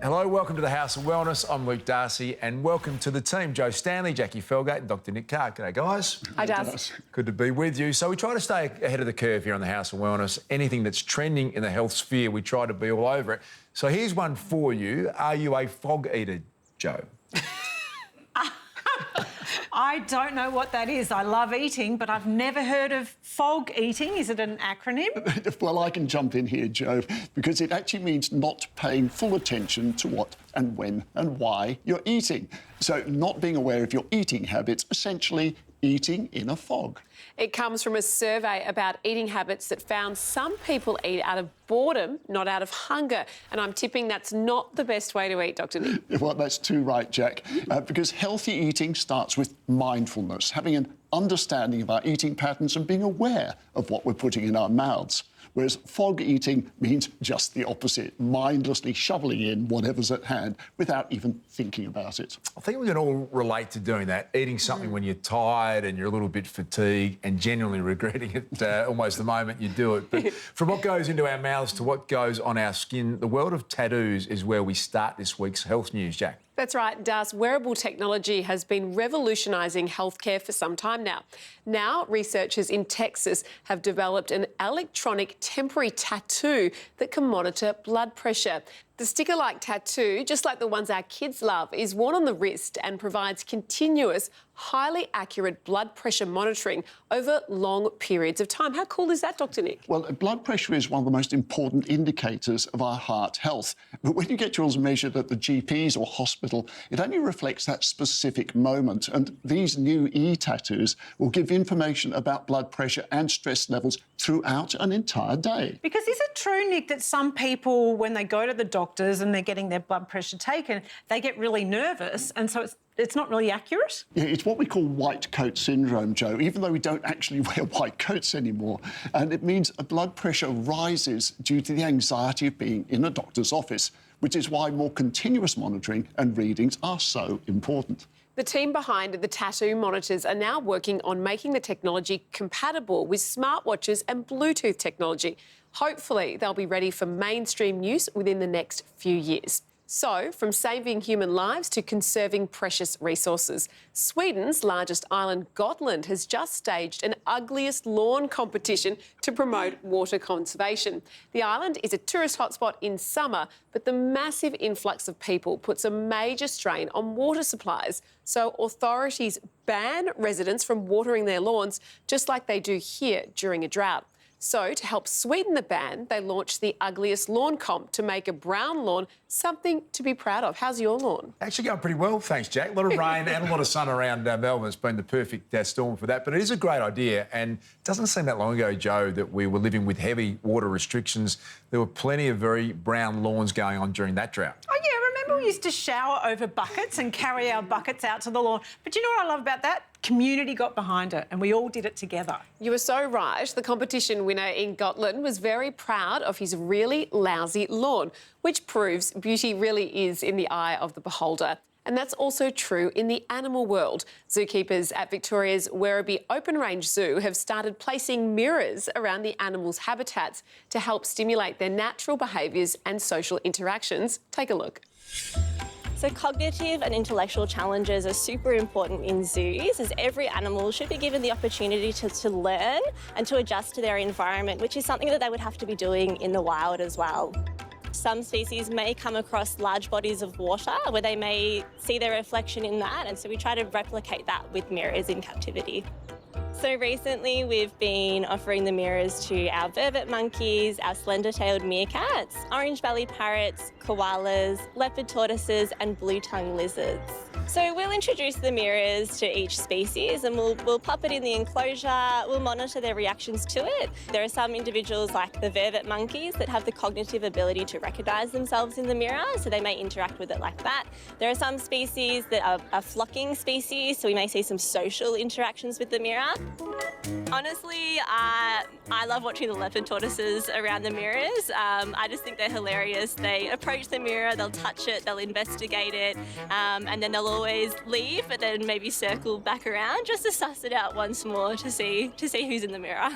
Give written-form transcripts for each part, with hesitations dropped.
Hello, welcome to the House of Wellness. I'm Luke Darcy, and welcome to the team. Joe Stanley, Jacqui Felgate and Dr Nick Carr. G'day, guys. Hi, Darcy. Good to be with you. So we try to stay ahead of the curve here on the House of Wellness. Anything that's trending in the health sphere, we try to be all over it. So here's one for you. Are you a fog eater, Joe? I don't know what that is. I love eating, but I've never heard of fog eating. Is it an acronym? Well, I can jump in here, Joe, because it actually means not paying full attention to what and when and why you're eating. So not being aware of your eating habits, essentially eating in a fog. It comes from a survey about eating habits that found some people eat out of boredom, not out of hunger. And I'm tipping that's not the best way to eat, Dr. Nick. Well, that's too right, Jack, because healthy eating starts with mindfulness, having an understanding of our eating patterns and being aware of what we're putting in our mouths. Whereas fog eating means just the opposite, mindlessly shoveling in whatever's at hand without even thinking about it. I think we can all relate to doing that, eating something when you're tired and you're a little bit fatigued and genuinely regretting it almost the moment you do it. But from what goes into our mouths to what goes on our skin, the world of tattoos is where we start this week's health news, Jack. That's right, Das. Wearable technology has been revolutionising healthcare for some time now. Now, researchers in Texas have developed an electronic temporary tattoo that can monitor blood pressure. The sticker-like tattoo, just like the ones our kids love, is worn on the wrist and provides continuous, highly accurate blood pressure monitoring over long periods of time. How cool is that, Dr. Nick? Well, blood pressure is one of the most important indicators of our heart health. But when you get yours measured at the GP's or hospital, it only reflects that specific moment. And these new e-tattoos will give information about blood pressure and stress levels throughout an entire day. Because is it true, Nick, that some people, when they go to the doctors and they're getting their blood pressure taken, they get really nervous and so it's not really accurate? Yeah, it's what we call white coat syndrome, Joe, even though we don't actually wear white coats anymore. And it means a blood pressure rises due to the anxiety of being in a doctor's office, which is why more continuous monitoring and readings are so important. The team behind the tattoo monitors are now working on making the technology compatible with smartwatches and Bluetooth technology. Hopefully, they'll be ready for mainstream use within the next few years. So, from saving human lives to conserving precious resources, Sweden's largest island, Gotland, has just staged an ugliest lawn competition to promote water conservation. The island is a tourist hotspot in summer, but the massive influx of people puts a major strain on water supplies. So authorities ban residents from watering their lawns, just like they do here during a drought. So, to help sweeten the ban, they launched the ugliest lawn comp to make a brown lawn something to be proud of. How's your lawn? Actually going pretty well, thanks, Jack. A lot of rain and a lot of sun around Melbourne. It's been the perfect storm for that. But it is a great idea, and it doesn't seem that long ago, Joe, that we were living with heavy water restrictions. There were plenty of very brown lawns going on during that drought. Oh, yeah, remember we used to shower over buckets and carry our buckets out to the lawn. But you know what I love about that? Community got behind it and we all did it together. You were so right. The competition winner in Gotland was very proud of his really lousy lawn, which proves beauty really is in the eye of the beholder. And that's also true in the animal world. Zookeepers at Victoria's Werribee Open Range Zoo have started placing mirrors around the animals' habitats to help stimulate their natural behaviours and social interactions. Take a look. So cognitive and intellectual challenges are super important in zoos, as every animal should be given the opportunity to learn and to adjust to their environment, which is something that they would have to be doing in the wild as well. Some species may come across large bodies of water where they may see their reflection in that, and so we try to replicate that with mirrors in captivity. So recently we've been offering the mirrors to our vervet monkeys, our slender-tailed meerkats, orange-bellied parrots, koalas, leopard tortoises and blue-tongued lizards. So we'll introduce the mirrors to each species and we'll pop it in the enclosure, we'll monitor their reactions to it. There are some individuals like the vervet monkeys that have the cognitive ability to recognise themselves in the mirror, so they may interact with it like that. There are some species that are flocking species, so we may see some social interactions with the mirror. Honestly, I love watching the leopard tortoises around the mirrors. I just think they're hilarious. They approach the mirror, they'll touch it, they'll investigate it, and then they'll always leave, but then maybe circle back around just to suss it out once more to see who's in the mirror.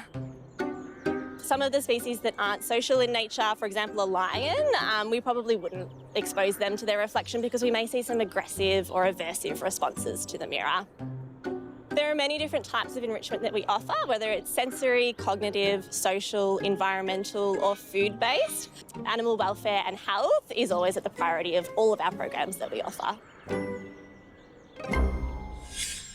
Some of the species that aren't social in nature, for example, a lion, we probably wouldn't expose them to their reflection because we may see some aggressive or aversive responses to the mirror. There are many different types of enrichment that we offer, whether it's sensory, cognitive, social, environmental or food-based. Animal welfare and health is always at the priority of all of our programs that we offer.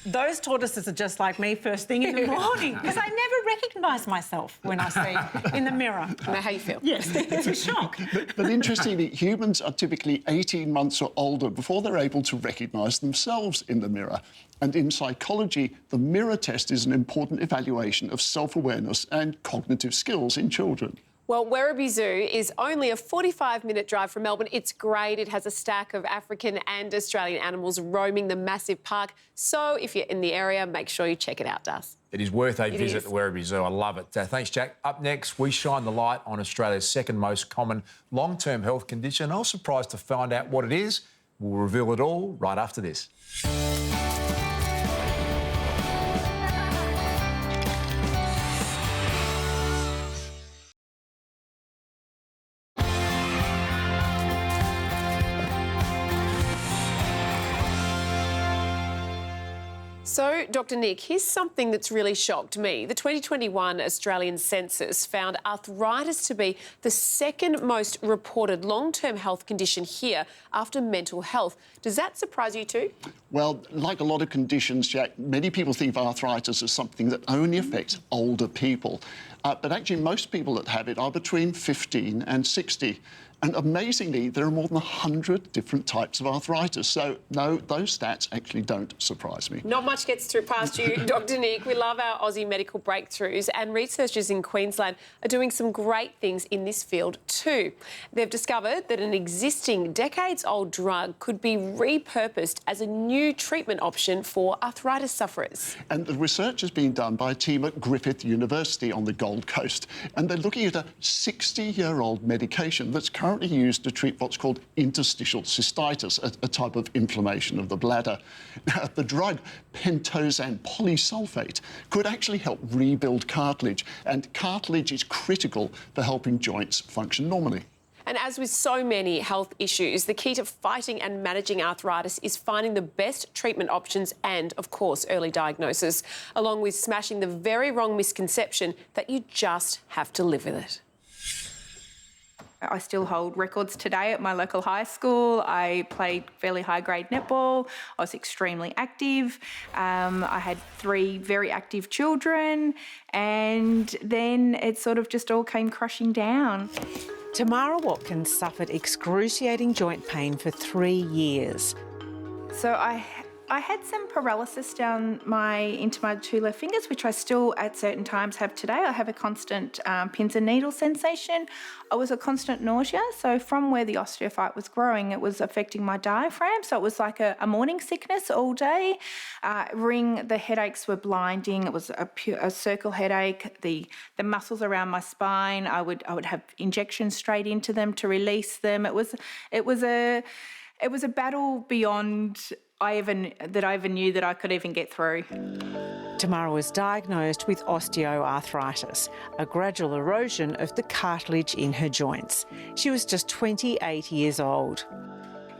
Those tortoises are just like me first thing in the morning because I never recognise myself when I see in the mirror. I know how you feel. Yes, it's a shock. But interestingly, humans are typically 18 months or older before they're able to recognise themselves in the mirror. And in psychology, the mirror test is an important evaluation of self-awareness and cognitive skills in children. Well, Werribee Zoo is only a 45-minute drive from Melbourne. It's great. It has a stack of African and Australian animals roaming the massive park. So if you're in the area, make sure you check it out, Das. It is worth a visit to Werribee Zoo. I love it. Thanks, Jack. Up next, we shine the light on Australia's second most common long-term health condition. I was surprised to find out what it is. We'll reveal it all right after this. So, Dr Nick, here's something that's really shocked me. The 2021 Australian census found arthritis to be the second most reported long-term health condition here after mental health. Does that surprise you too? Well, like a lot of conditions, Jack, many people think of arthritis as something that only affects older people. But actually, most people that have it are between 15 and 60. And amazingly, there are more than 100 different types of arthritis. So, no, those stats actually don't surprise me. Not much gets through past you, Dr Nick. We love our Aussie medical breakthroughs, and researchers in Queensland are doing some great things in this field too. They've discovered that an existing decades-old drug could be repurposed as a new treatment option for arthritis sufferers. And the research is being done by a team at Griffith University on the Gold Coast. And they're looking at a 60-year-old medication that's currently used to treat what's called interstitial cystitis, a type of inflammation of the bladder. Now, the drug pentosane polysulfate could actually help rebuild cartilage, and cartilage is critical for helping joints function normally. And as with so many health issues, the key to fighting and managing arthritis is finding the best treatment options and, of course, early diagnosis, along with smashing the very wrong misconception that you just have to live with it. I still hold records today at my local high school. I played fairly high-grade netball. I was extremely active. I had 3 very active children, and then it sort of just all came crushing down. Tamara Watkins suffered excruciating joint pain for 3 years. So I had some paralysis down into my 2 left fingers, which I still at certain times have today. I have a constant pins and needles sensation. I was a constant nausea. So from where the osteophyte was growing, it was affecting my diaphragm. So it was like a morning sickness all day. The headaches were blinding. It was a circle headache. The muscles around my spine, I would have injections straight into them to release them. It was a battle beyond I ever knew that I could even get through. Tamara was diagnosed with osteoarthritis, a gradual erosion of the cartilage in her joints. She was just 28 years old.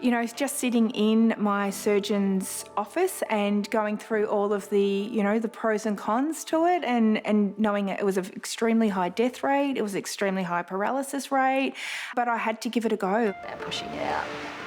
You know, just sitting in my surgeon's office and going through all of the, the pros and cons to it, and knowing it was an extremely high death rate, it was an extremely high paralysis rate, but I had to give it a go. They're pushing it out,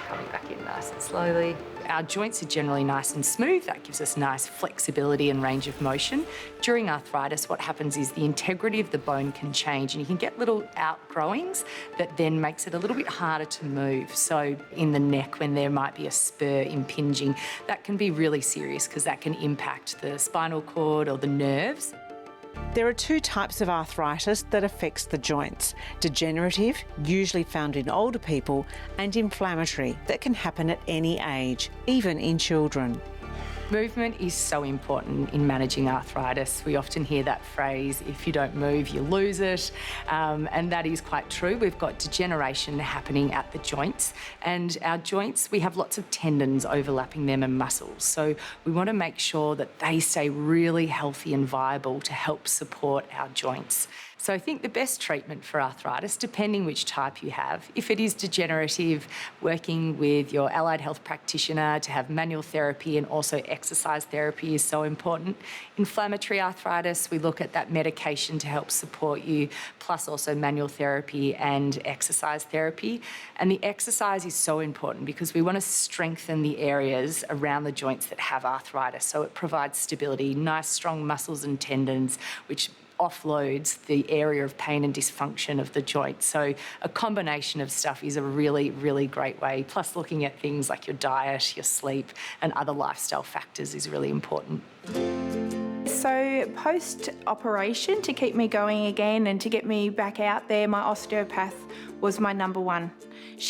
coming back in nice and slowly. Our joints are generally nice and smooth. That gives us nice flexibility and range of motion. During arthritis, what happens is the integrity of the bone can change, and you can get little outgrowings that then makes it a little bit harder to move. So in the neck, when there might be a spur impinging, that can be really serious because that can impact the spinal cord or the nerves. There are 2 types of arthritis that affects the joints: degenerative, usually found in older people, and inflammatory, that can happen at any age, even in children. Movement is so important in managing arthritis. We often hear that phrase, if you don't move, you lose it. And that is quite true. We've got degeneration happening at the joints. And our joints, we have lots of tendons overlapping them and muscles. So we want to make sure that they stay really healthy and viable to help support our joints. So I think the best treatment for arthritis, depending which type you have, if it is degenerative, working with your allied health practitioner to have manual therapy and also exercise therapy is so important. Inflammatory arthritis, we look at that medication to help support you, plus also manual therapy and exercise therapy. And the exercise is so important because we want to strengthen the areas around the joints that have arthritis. So it provides stability, nice strong muscles and tendons, which offloads the area of pain and dysfunction of the joint. So a combination of stuff is a really, really great way. Plus looking at things like your diet, your sleep and other lifestyle factors is really important. So post-operation, to keep me going again and to get me back out there, my osteopath was my number one.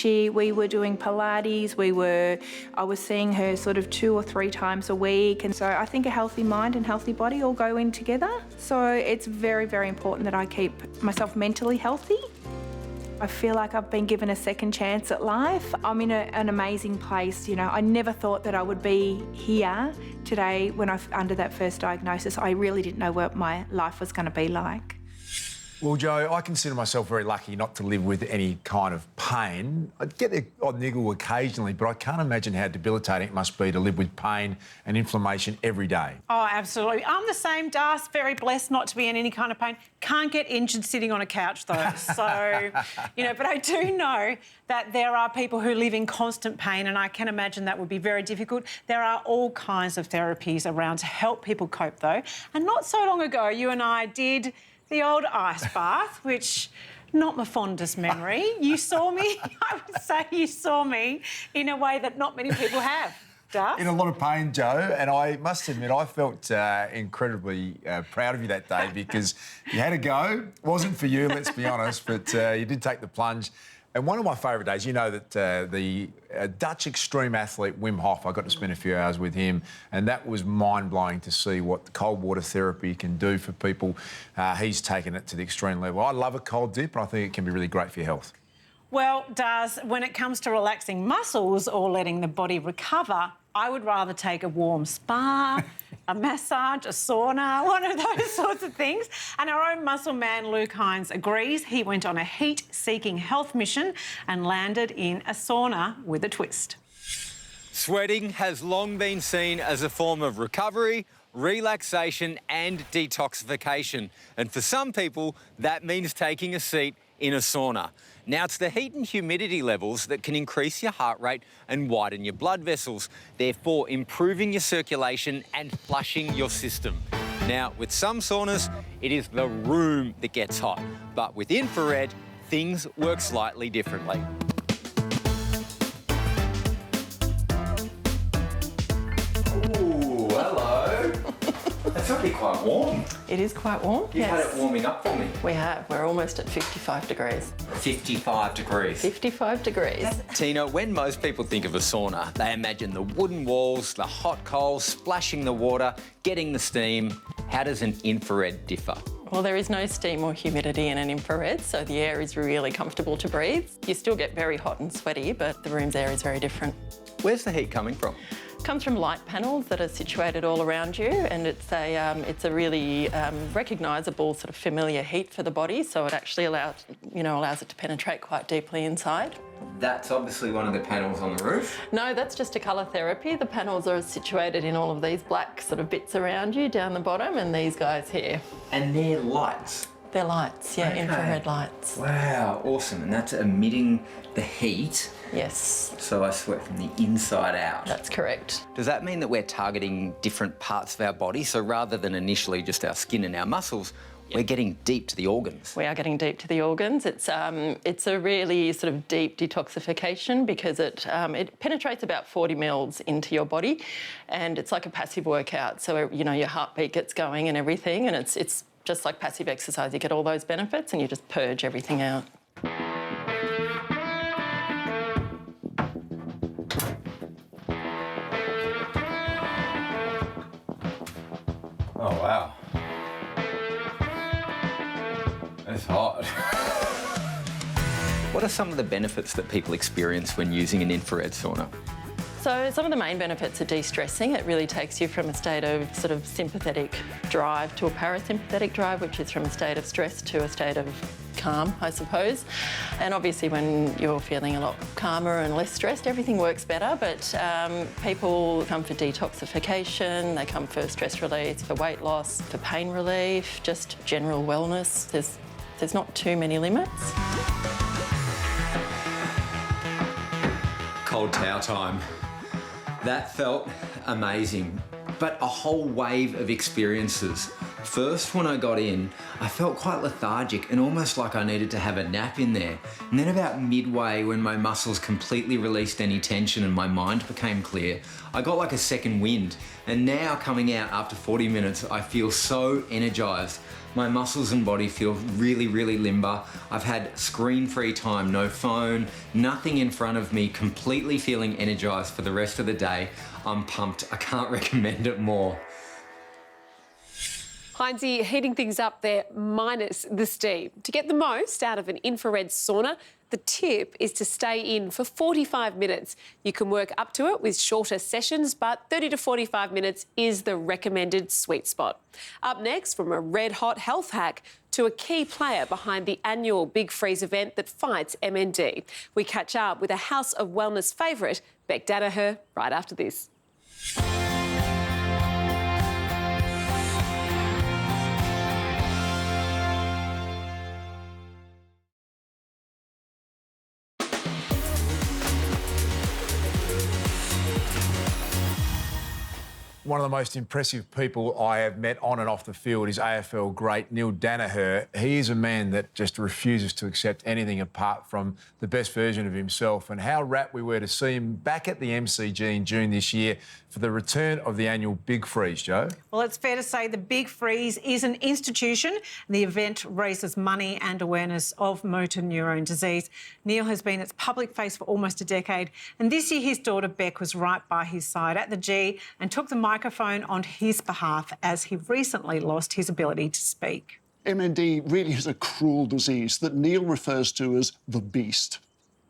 We were doing Pilates, I was seeing her sort of 2 or 3 times a week. And so I think a healthy mind and healthy body all go in together. So it's very, very important that I keep myself mentally healthy. I feel like I've been given a second chance at life. I'm in an amazing place. You know, I never thought that I would be here today under that first diagnosis. I really didn't know what my life was going to be like. Well, Jo, I consider myself very lucky not to live with any kind of pain. I get the odd niggle occasionally, but I can't imagine how debilitating it must be to live with pain and inflammation every day. Oh, absolutely. I'm the same, Das. Very blessed not to be in any kind of pain. Can't get injured sitting on a couch, though. So, but I do know that there are people who live in constant pain, and I can imagine that would be very difficult. There are all kinds of therapies around to help people cope, though. And not so long ago, you and I did the old ice bath, which, not my fondest memory. You saw me, I would say you saw me in a way that not many people have. Das? In a lot of pain, Jo, and I must admit I felt incredibly proud of you that day because you had a go. It wasn't for you, let's be honest, but you did take the plunge. And one of my favourite days, you know that the Dutch extreme athlete Wim Hof, I got to spend a few hours with him, and that was mind-blowing to see what cold water therapy can do for people. He's taken it to the extreme level. I love a cold dip, and I think it can be really great for your health. Well, Das, when it comes to relaxing muscles or letting the body recover, I would rather take a warm spa, a massage, a sauna, one of those sorts of things. And our own muscle man, Luke Hines, agrees. He went on a heat-seeking health mission and landed in a sauna with a twist. Sweating has long been seen as a form of recovery, relaxation and detoxification. And for some people, that means taking a seat in a sauna. Now, it's the heat and humidity levels that can increase your heart rate and widen your blood vessels, therefore improving your circulation and flushing your system. Now, with some saunas, it is the room that gets hot, but with infrared, things work slightly differently. Ooh, hello. It's actually quite warm. It is quite warm, You've had it warming up for me. We have. We're almost at 55 degrees. 55 degrees. 55 degrees. Tina, when most people think of a sauna, they imagine the wooden walls, the hot coals, splashing the water, getting the steam. How does an infrared differ? Well, there is no steam or humidity in an infrared, so the air is really comfortable to breathe. You still get very hot and sweaty, but the room's air is very different. Where's the heat coming from? It comes from light panels that are situated all around you, and it's a really recognisable sort of familiar heat for the body, so it actually allows it to penetrate quite deeply inside. That's obviously one of the panels on the roof. No, that's just a colour therapy. The panels are situated in all of these black sort of bits around you down the bottom, and these guys here. And they're lights? They're lights, yeah, Okay. infrared lights. Wow, awesome. And that's emitting the heat. Yes. So I sweat from the inside out. That's correct. Does that mean that we're targeting different parts of our body? So rather than initially just our skin and our muscles, we're getting deep to the organs? We are getting deep to the organs. It's a really sort of deep detoxification because it penetrates about 40 mils into your body, and it's like a passive workout. So, your heartbeat gets going and everything, and it's just like passive exercise. You get all those benefits and you just purge everything out. It's hot. What are some of the benefits that people experience when using an infrared sauna? So some of the main benefits are de-stressing. It really takes you from a state of sort of sympathetic drive to a parasympathetic drive, which is from a state of stress to a state of calm, I suppose. And obviously when you're feeling a lot calmer and less stressed, everything works better. But people come for detoxification, they come for stress relief, for weight loss, for pain relief, just general wellness. There's not too many limits. Cold towel time. That felt amazing, but a whole wave of experiences. First, when I got in, I felt quite lethargic and almost like I needed to have a nap in there. And then about midway, when my muscles completely released any tension and my mind became clear, I got like a second wind. And now coming out after 40 minutes, I feel so energized. My muscles and body feel really, really limber. I've had screen-free time, no phone, nothing in front of me, completely feeling energized for the rest of the day. I'm pumped. I can't recommend it more. Heinzie, heating things up there minus the steam. To get the most out of an infrared sauna, the tip is to stay in for 45 minutes. You can work up to it with shorter sessions, but 30 to 45 minutes is the recommended sweet spot. Up next, from a red-hot health hack to a key player behind the annual Big Freeze event that FightMND. We catch up with a House of Wellness favourite, Danaher, right after this. One of the most impressive people I have met on and off the field is AFL great Neil Danaher. He is a man that just refuses to accept anything apart from the best version of himself, and how rapt we were to see him back at the MCG in June this year for the return of the annual Big Freeze, Jo. Well, it's fair to say the Big Freeze is an institution. The event raises money and awareness of motor neurone disease. Neil has been its public face for almost a decade, and this year his daughter Beck was right by his side at the G and took the microphone on his behalf as he recently lost his ability to speak. MND really is a cruel disease that Neil refers to as the beast.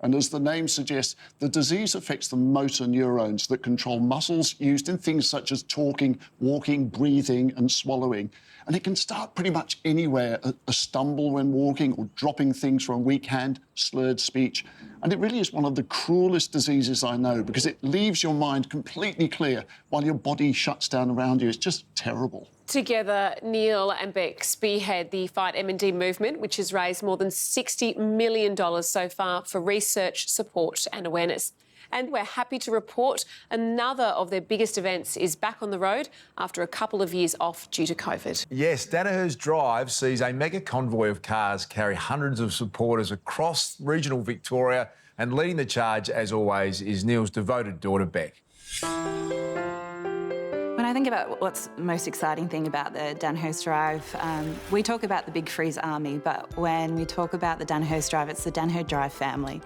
And as the name suggests, the disease affects the motor neurons that control muscles used in things such as talking, walking, breathing and swallowing. And it can start pretty much anywhere, a stumble when walking or dropping things from a weak hand, slurred speech. And it really is one of the cruelest diseases I know because it leaves your mind completely clear while your body shuts down around you. It's just terrible. Together, Neil and Beck spearhead the FightMND movement, which has raised more than $60 million so far for research, support and awareness. And we're happy to report another of their biggest events is back on the road after a couple of years off due to COVID. Yes, Danaher's drive sees a mega convoy of cars carry hundreds of supporters across regional Victoria, and leading the charge, as always, is Neil's devoted daughter, Beck. When I think about what's the most exciting thing about the Danaher's Drive, we talk about the Big Freeze Army, but when we talk about the Danaher's Drive, it's the Danaher Drive family.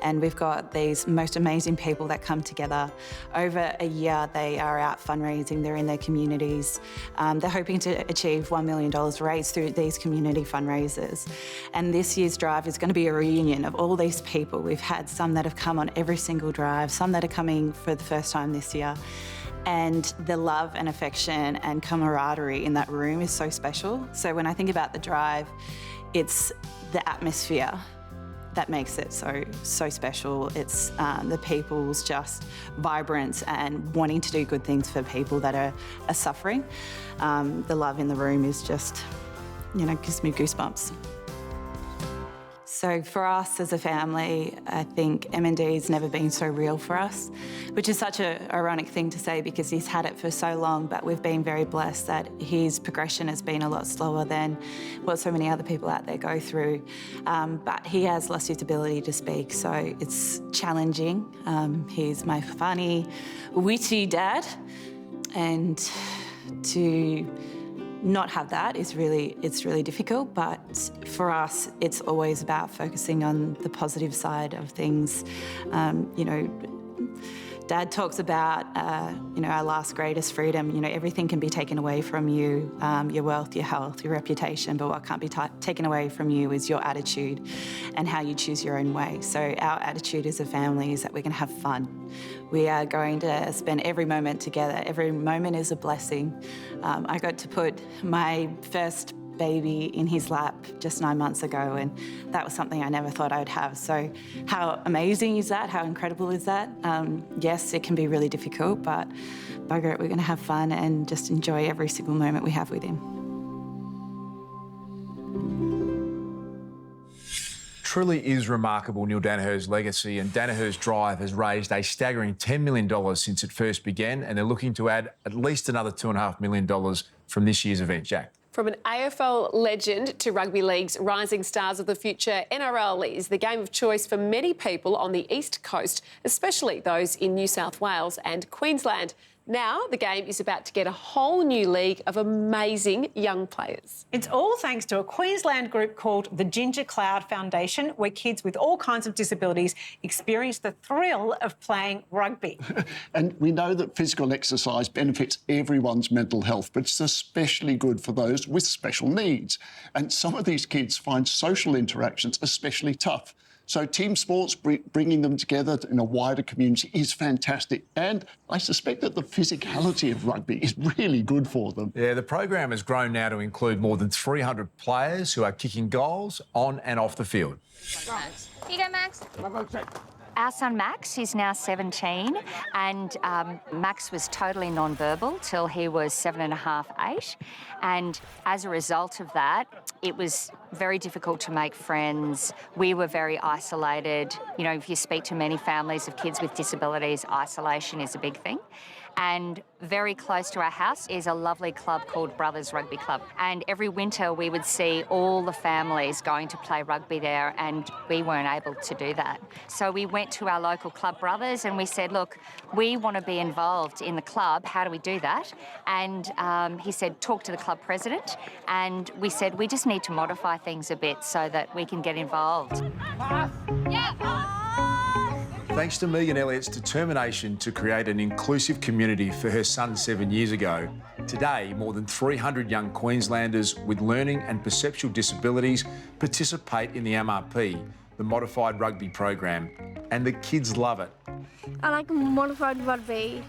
And we've got these most amazing people that come together. Over a year, they are out fundraising, they're in their communities. They're hoping to achieve $1 million raised through these community fundraisers. And this year's drive is going to be a reunion of all these people. We've had some that have come on every single drive, some that are coming for the first time this year. And the love and affection and camaraderie in that room is so special. So when I think about the drive, it's the atmosphere that makes it so special. It's the people's just vibrance and wanting to do good things for people that are suffering. The love in the room is just, gives me goosebumps. So for us as a family, I think MND has never been so real for us, which is such an ironic thing to say because he's had it for so long, but we've been very blessed that his progression has been a lot slower than what so many other people out there go through. But he has lost his ability to speak, so it's challenging. He's my funny, witty dad, and to not have that it's really difficult, but for us it's always about focusing on the positive side of things, Dad talks about, our last greatest freedom. Everything can be taken away from you, your wealth, your health, your reputation, but what can't be taken away from you is your attitude and how you choose your own way. So our attitude as a family is that we're going to have fun. We are going to spend every moment together. Every moment is a blessing. I got to put my first baby in his lap just 9 months ago, and that was something I never thought I would have. So how amazing is that? How incredible is that? Yes, it can be really difficult, but bugger it, we're going to have fun and just enjoy every single moment we have with him. Truly is remarkable, Neil Danaher's legacy, and Danaher's Drive has raised a staggering $10 million since it first began, and they're looking to add at least another $2.5 million from this year's event. Jack. From an AFL legend to rugby league's rising stars of the future, NRL is the game of choice for many people on the East Coast, especially those in New South Wales and Queensland. Now the game is about to get a whole new league of amazing young players. It's all thanks to a Queensland group called the Ginger Cloud Foundation, where kids with all kinds of disabilities experience the thrill of playing rugby. And we know that physical exercise benefits everyone's mental health, but it's especially good for those with special needs. And some of these kids find social interactions especially tough. So team sports, bringing them together in a wider community is fantastic. And I suspect that the physicality of rugby is really good for them. Yeah, the program has grown now to include more than 300 players who are kicking goals on and off the field. Here you go, Max. Our son Max is now 17, and Max was totally non-verbal till he was 7.5, 8. And as a result of that, it was very difficult to make friends. We were very isolated. If you speak to many families of kids with disabilities, isolation is a big thing. And very close to our house is a lovely club called Brothers Rugby Club. And every winter we would see all the families going to play rugby there, and we weren't able to do that. So we went to our local club Brothers and we said, look, we want to be involved in the club. How do we do that? And he said, talk to the club president. And we said, we just need to modify things a bit so that we can get involved. Thanks to Megan Elliott's determination to create an inclusive community for her son 7 years ago, today more than 300 young Queenslanders with learning and perceptual disabilities participate in the MRP, the Modified Rugby program, and the kids love it. I like modified rugby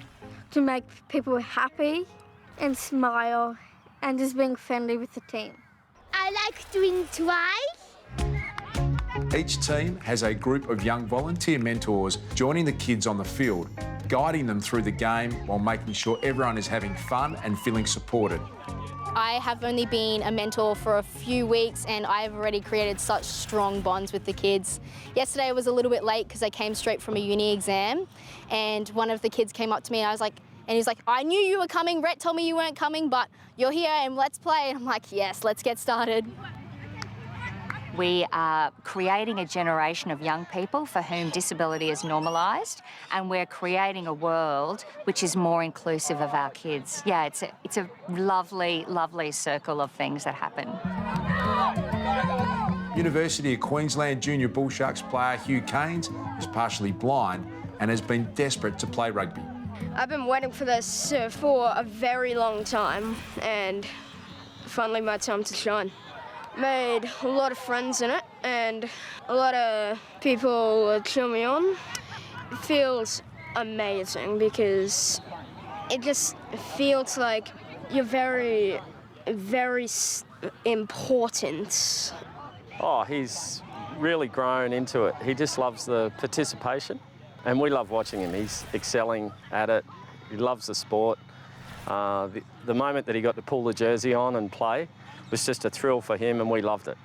to make people happy and smile and just being friendly with the team. I like doing try. Each team has a group of young volunteer mentors joining the kids on the field, guiding them through the game while making sure everyone is having fun and feeling supported. I have only been a mentor for a few weeks and I've already created such strong bonds with the kids. Yesterday I was a little bit late because I came straight from a uni exam, and one of the kids came up to me and he was like, I knew you were coming, Rhett told me you weren't coming, but you're here and let's play. And I'm like, yes, let's get started. We are creating a generation of young people for whom disability is normalised, and we're creating a world which is more inclusive of our kids. Yeah, it's a lovely, lovely circle of things that happen. University of Queensland Junior Bull Sharks player Hugh Keynes is partially blind and has been desperate to play rugby. I've been waiting for this for a very long time, and finally my time to shine. Made a lot of friends in it, and a lot of people cheer me on. It feels amazing because it just feels like you're very, very important. Oh, he's really grown into it. He just loves the participation, and we love watching him. He's excelling at it. He loves the sport. The moment that he got to pull the jersey on and play was just a thrill for him, and we loved it.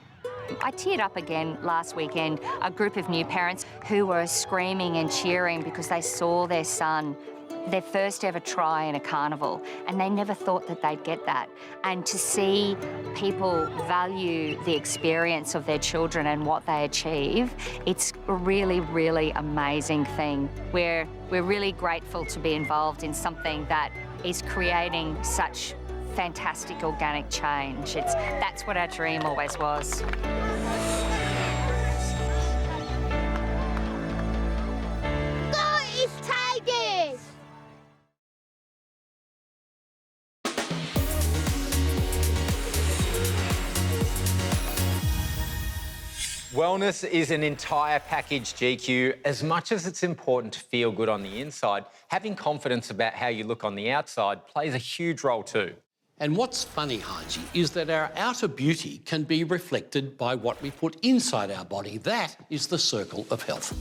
I teared up again last weekend, a group of new parents who were screaming and cheering because they saw their son, their first ever try in a carnival, and they never thought that they'd get that. And to see people value the experience of their children and what they achieve, it's a really, really amazing thing. We're really grateful to be involved in something that is creating such fantastic organic change. That's what our dream always was. Go East Tigers! Wellness is an entire package, GQ. As much as it's important to feel good on the inside, having confidence about how you look on the outside plays a huge role too. And what's funny, Haji, is that our outer beauty can be reflected by what we put inside our body. That is the circle of health.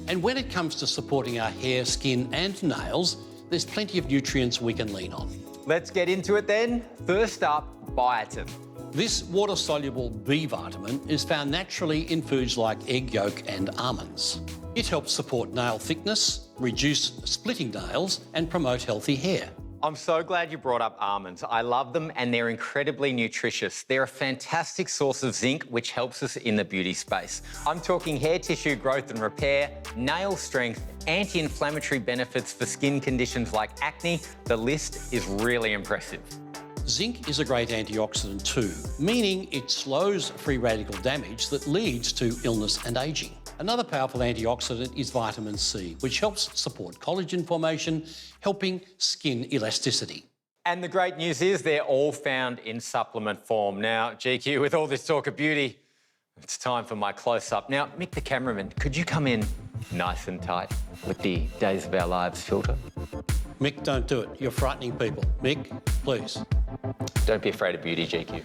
And when it comes to supporting our hair, skin and nails, there's plenty of nutrients we can lean on. Let's get into it then. First up, biotin. This water-soluble B vitamin is found naturally in foods like egg yolk and almonds. It helps support nail thickness, reduce splitting nails and promote healthy hair. I'm so glad you brought up almonds. I love them and they're incredibly nutritious. They're a fantastic source of zinc, which helps us in the beauty space. I'm talking hair tissue growth and repair, nail strength, anti-inflammatory benefits for skin conditions like acne. The list is really impressive. Zinc is a great antioxidant too, meaning it slows free radical damage that leads to illness and ageing. Another powerful antioxidant is vitamin C, which helps support collagen formation, helping skin elasticity. And the great news is they're all found in supplement form. Now, GQ, with all this talk of beauty, it's time for my close-up. Now, Mick the cameraman, could you come in nice and tight with the Days of Our Lives filter? Mick, don't do it. You're frightening people. Mick, please. Don't be afraid of beauty, GQ.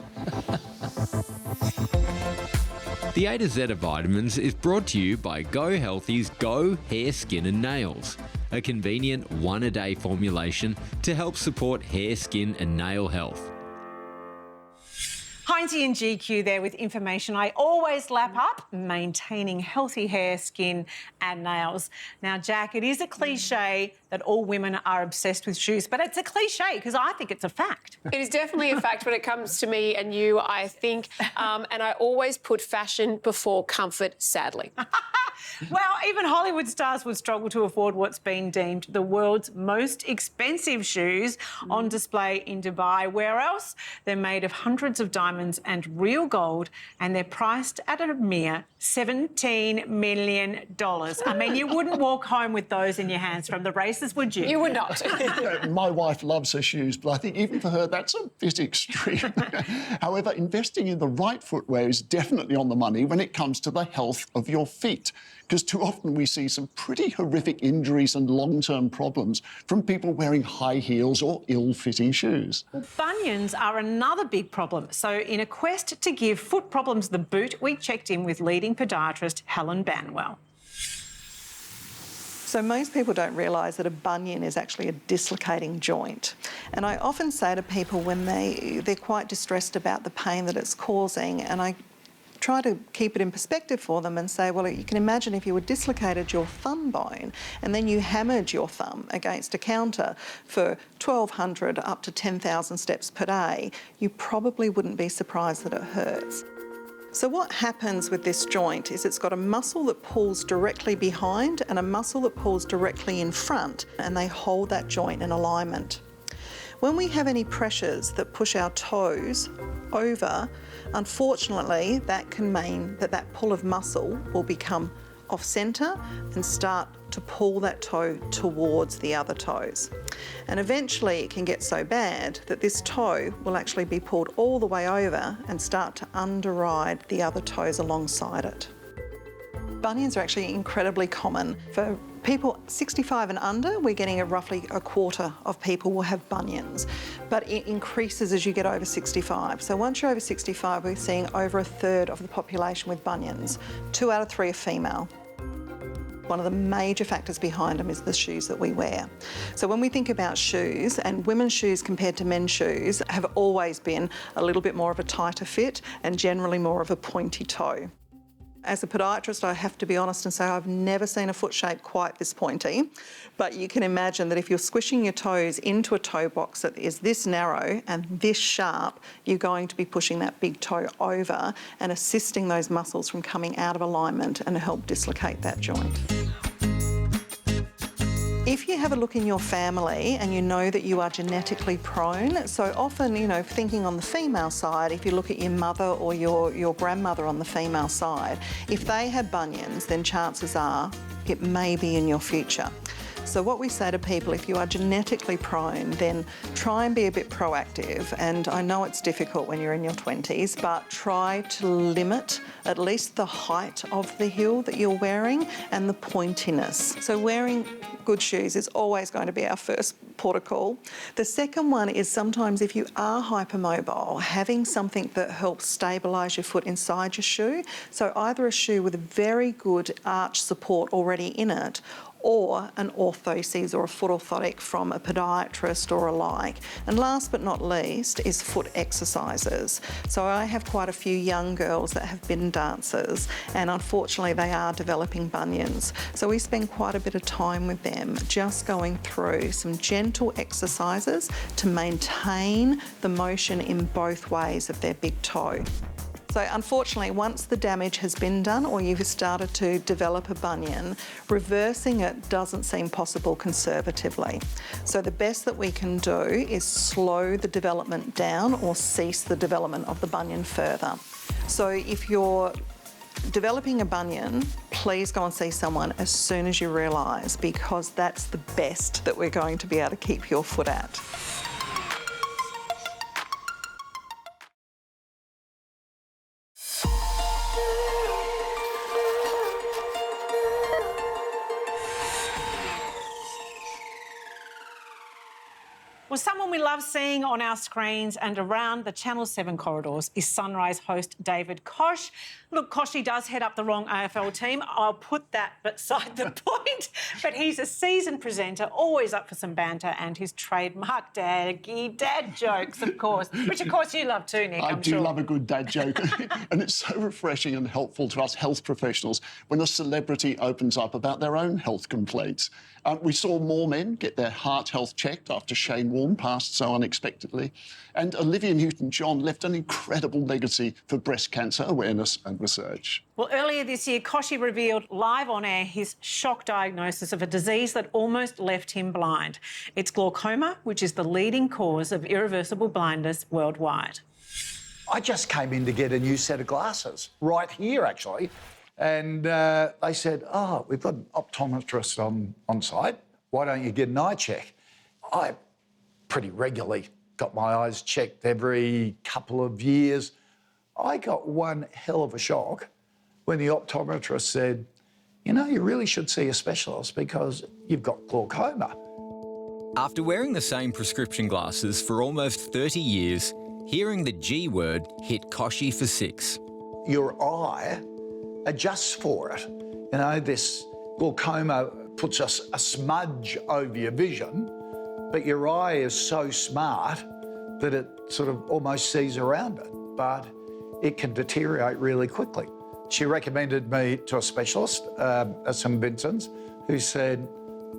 The A to Z of Vitamins is brought to you by Go Healthy's Go Hair, Skin and Nails, a convenient one-a-day formulation to help support hair, skin and nail health. Heinzie and GQ there with information I always lap up, maintaining healthy hair, skin and nails. Now, Jack, it is a cliche that all women are obsessed with shoes, but it's a cliche because I think it's a fact. It is definitely a fact when it comes to me and you, I think, and I always put fashion before comfort, sadly. Well, even Hollywood stars would struggle to afford what's been deemed the world's most expensive shoes on display in Dubai. Where else? They're made of hundreds of diamonds and real gold, and they're priced at a mere $17 million. I mean, you wouldn't walk home with those in your hands from the races, would you? You would not. My wife loves her shoes, but I think even for her, that's a bit extreme. However, investing in the right footwear is definitely on the money when it comes to the health of your feet, because too often we see some pretty horrific injuries and long-term problems from people wearing high heels or ill-fitting shoes. Bunions are another big problem. So in a quest to give foot problems the boot, we checked in with leading podiatrist Helen Banwell. So most people don't realise that a bunion is actually a dislocating joint. And I often say to people when they're quite distressed about the pain that it's causing, and I try to keep it in perspective for them and say, well, you can imagine if you had dislocated your thumb bone and then you hammered your thumb against a counter for 1,200 up to 10,000 steps per day, you probably wouldn't be surprised that it hurts. So what happens with this joint is it's got a muscle that pulls directly behind and a muscle that pulls directly in front, and they hold that joint in alignment. When we have any pressures that push our toes over, unfortunately, that can mean that that pull of muscle will become off centre and start to pull that toe towards the other toes. And eventually it can get so bad that this toe will actually be pulled all the way over and start to underride the other toes alongside it. Bunions are actually incredibly common. For people 65 and under, we're getting roughly a quarter of people will have bunions, but it increases as you get over 65. So once you're over 65, we're seeing over a third of the population with bunions. 2 out of 3 are female. One of the major factors behind them is the shoes that we wear. So when we think about shoes, and women's shoes compared to men's shoes have always been a little bit more of a tighter fit and generally more of a pointy toe. As a podiatrist, I have to be honest and say I've never seen a foot shape quite this pointy, but you can imagine that if you're squishing your toes into a toe box that is this narrow and this sharp, you're going to be pushing that big toe over and assisting those muscles from coming out of alignment and help dislocate that joint. If you have a look in your family and you know that you are genetically prone, so often, you know, thinking on the female side, if you look at your mother or your grandmother on the female side, if they had bunions, then chances are it may be in your future. So what we say to people, if you are genetically prone, then try and be a bit proactive. And I know it's difficult when you're in your 20s, but try to limit at least the height of the heel that you're wearing and the pointiness. So wearing good shoes is always going to be our first port of call. The second one is sometimes if you are hypermobile, having something that helps stabilise your foot inside your shoe. So either a shoe with a very good arch support already in it, or an orthoses or a foot orthotic from a podiatrist or a like. And last but not least is foot exercises. So I have quite a few young girls that have been dancers, and unfortunately they are developing bunions. So we spend quite a bit of time with them just going through some gentle exercises to maintain the motion in both ways of their big toe. So unfortunately, once the damage has been done or you've started to develop a bunion, reversing it doesn't seem possible conservatively. So the best that we can do is slow the development down or cease the development of the bunion further. So if you're developing a bunion, please go and see someone as soon as you realise, because that's the best that we're going to be able to keep your foot at. Well, someone we love seeing on our screens and around the Channel 7 corridors is Sunrise host David Koch. Look, Koshy does head up the wrong AFL team. I'll put that beside the point. But he's a seasoned presenter, always up for some banter, and his trademark dad jokes, of course, which, of course, you love too, Nick, I I'm do sure. love a good dad joke. And it's so refreshing and helpful to us health professionals when a celebrity opens up about their own health complaints. We saw more men get their heart health checked after Shane Warne passed so unexpectedly. And Olivia Newton-John left an incredible legacy for breast cancer awareness and research. Well, earlier this year, Koshy revealed live on air his shock diagnosis of a disease that almost left him blind. It's glaucoma, which is the leading cause of irreversible blindness worldwide. I just came in to get a new set of glasses, right here, actually. And they said, oh, we've got an optometrist on site. Why don't you get an eye check? I pretty regularly got my eyes checked every couple of years. I got one hell of a shock when the optometrist said, you know, you really should see a specialist because you've got glaucoma. After wearing the same prescription glasses for almost 30 years, hearing the G word hit Koshy for 6. Your eye adjusts for it. You know, this glaucoma puts a smudge over your vision, but your eye is so smart that it sort of almost sees around it, but it can deteriorate really quickly. She recommended me to a specialist at St Vincent's who said,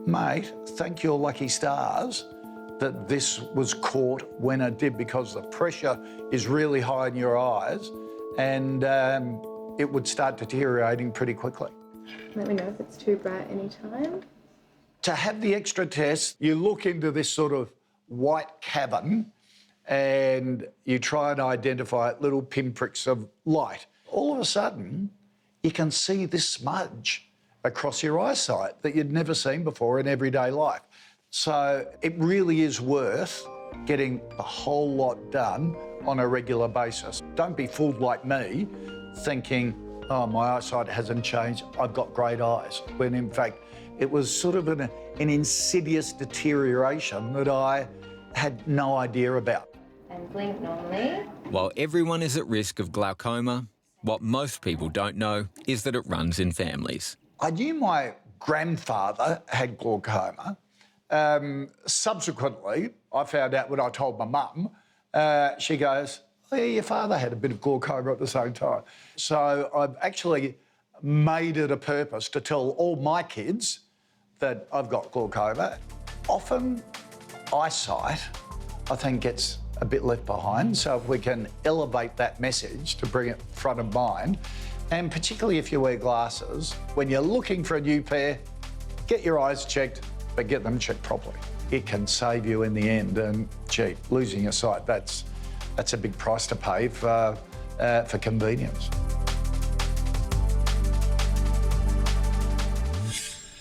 mate, thank your lucky stars that this was caught when it did, because the pressure is really high in your eyes and it would start deteriorating pretty quickly. Let me know if it's too bright anytime. To have the extra test, you look into this sort of white cavern and you try and identify little pinpricks of light. All of a sudden, you can see this smudge across your eyesight that you'd never seen before in everyday life. So it really is worth getting a whole lot done on a regular basis. Don't be fooled like me, thinking, oh, my eyesight hasn't changed, I've got great eyes, when in fact it was sort of an insidious deterioration that I had no idea about. And blink normally. While everyone is at risk of glaucoma, what most people don't know is that it runs in families. I knew my grandfather had glaucoma. Subsequently, I found out when I told my mum, she goes, oh, yeah, your father had a bit of glaucoma at the same time. So I've actually made it a purpose to tell all my kids that I've got glaucoma. Often eyesight, I think, gets a bit left behind. So if we can elevate that message to bring it front of mind, and particularly if you wear glasses, when you're looking for a new pair, get your eyes checked, but get them checked properly. It can save you in the end, and gee, losing your sight, that's a big price to pay for convenience.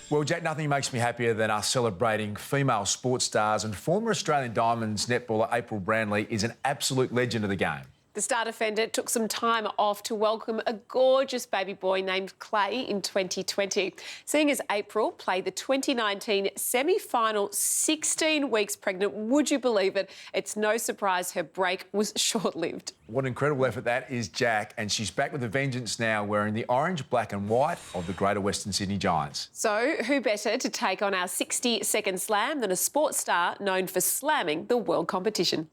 Well, Jack, nothing makes me happier than us celebrating female sports stars, and former Australian Diamonds netballer April Branley is an absolute legend of the game. The star defender took some time off to welcome a gorgeous baby boy named Clay in 2020. Seeing as April played the 2019 semi-final 16 weeks pregnant, would you believe it? It's no surprise her break was short-lived. What an incredible effort that is, Jack, and she's back with a vengeance now, wearing the orange, black and white of the Greater Western Sydney Giants. So who better to take on our 60-second slam than a sports star known for slamming the world competition?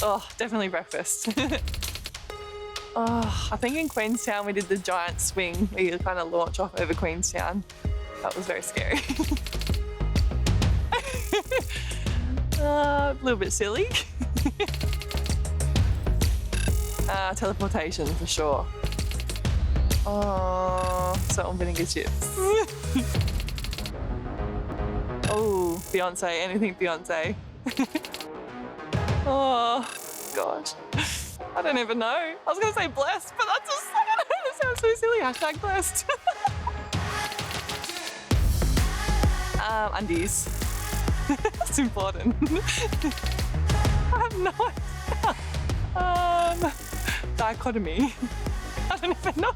Oh, definitely breakfast. I think in Queenstown we did the giant swing. We kind of launch off over Queenstown. That was very scary. A little bit silly. Teleportation for sure. Salt and vinegar chips. Oh, Beyonce, anything Beyonce. Oh, gosh. I don't even know. I was going to say blessed, but that's just, I don't know, that sounds so silly. Hashtag blessed. Undies. That's important. I have no idea. Dichotomy. I don't even know.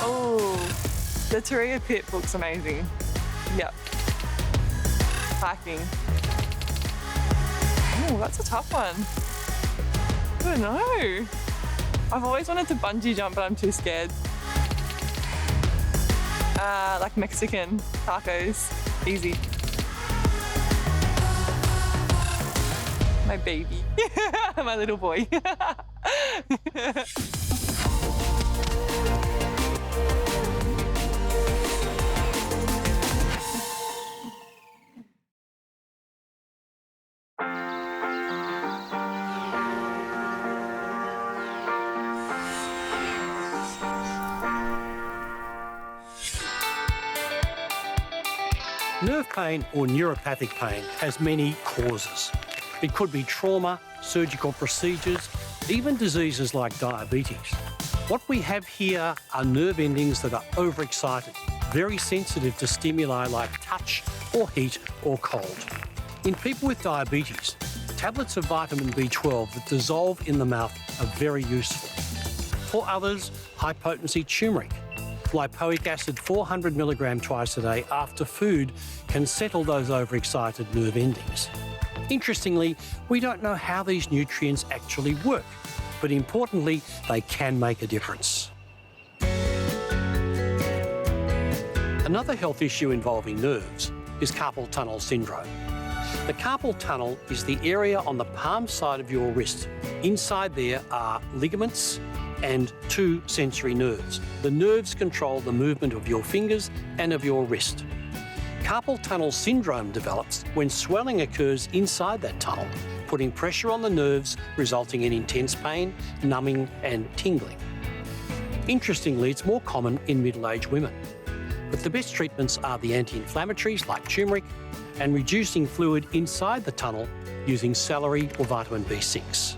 Oh, the Taria Pit book's amazing. Yep. Hiking. Oh, that's a tough one. I don't know. I've always wanted to bungee jump, but I'm too scared. Like Mexican tacos. Easy. My baby. My little boy. Nerve pain or neuropathic pain has many causes. It could be trauma, surgical procedures, even diseases like diabetes. What we have here are nerve endings that are overexcited, very sensitive to stimuli like touch or heat or cold. In people with diabetes, tablets of vitamin B12 that dissolve in the mouth are very useful. For others, high-potency turmeric. Lipoic acid 400 milligram twice a day after food can settle those overexcited nerve endings. Interestingly, we don't know how these nutrients actually work, but importantly, they can make a difference. Another health issue involving nerves is carpal tunnel syndrome. The carpal tunnel is the area on the palm side of your wrist. Inside there are ligaments and two sensory nerves. The nerves control the movement of your fingers and of your wrist. Carpal tunnel syndrome develops when swelling occurs inside that tunnel, putting pressure on the nerves, resulting in intense pain, numbing and tingling. Interestingly, it's more common in middle-aged women. But the best treatments are the anti-inflammatories like turmeric and reducing fluid inside the tunnel using celery or vitamin B6.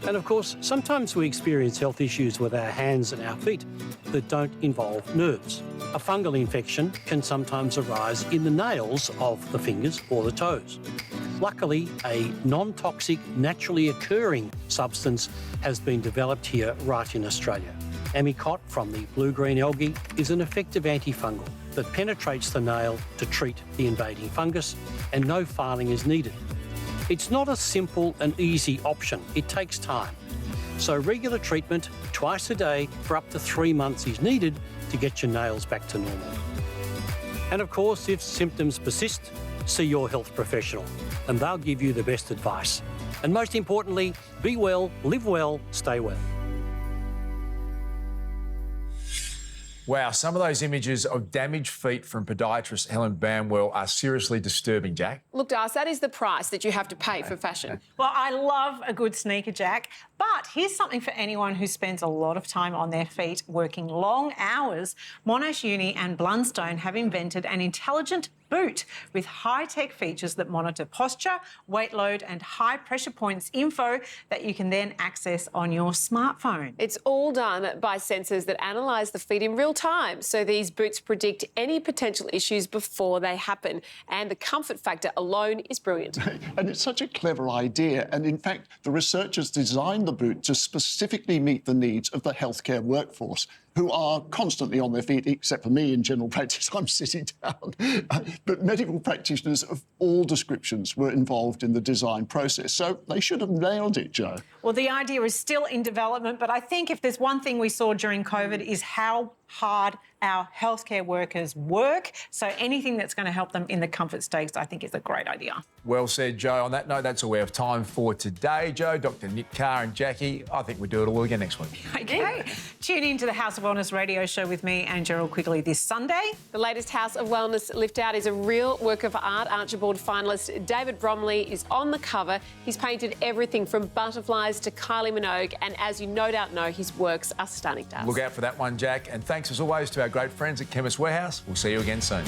And of course, sometimes we experience health issues with our hands and our feet that don't involve nerves. A fungal infection can sometimes arise in the nails of the fingers or the toes. Luckily, a non-toxic, naturally occurring substance has been developed here right in Australia. Amicot from the blue-green algae is an effective antifungal that penetrates the nail to treat the invading fungus, and no filing is needed. It's not a simple and easy option. It takes time. So regular treatment twice a day for up to 3 months is needed to get your nails back to normal. And of course, if symptoms persist, see your health professional and they'll give you the best advice. And most importantly, be well, live well, stay well. Wow, some of those images of damaged feet from podiatrist Helen Bamwell are seriously disturbing, Jack. Look, Darcy, that is the price that you have to pay for fashion. Well, I love a good sneaker, Jack, but here's something for anyone who spends a lot of time on their feet working long hours. Monash Uni and Blundstone have invented an intelligent boot with high-tech features that monitor posture, weight load and high pressure points info that you can then access on your smartphone. It's all done by sensors that analyse the feet in real time, so these boots predict any potential issues before they happen. And the comfort factor alone is brilliant. And it's such a clever idea. And in fact, the researchers designed the boot to specifically meet the needs of the healthcare workforce, who are constantly on their feet, except for me in general practice, I'm sitting down. But medical practitioners of all descriptions were involved in the design process. So they should have nailed it, Jo. Well, the idea is still in development, but I think if there's one thing we saw during COVID is how hard our healthcare workers work. So anything that's going to help them in the comfort stakes, I think is a great idea. Well said, Jo. On that note, that's all we have time for today. Jo, Dr. Nick Carr and Jacqui, I think we do it all again next week. OK. Tune in to the House of Wellness radio show with me and Gerald Quigley this Sunday. The latest House of Wellness lift out is a real work of art. Archibald finalist David Bromley is on the cover. He's painted everything from butterflies to Kylie Minogue, and as you no doubt know, his works are stunning. Look out for that one, Jack. And thanks as always to our great friends at Chemist Warehouse. We'll see you again soon.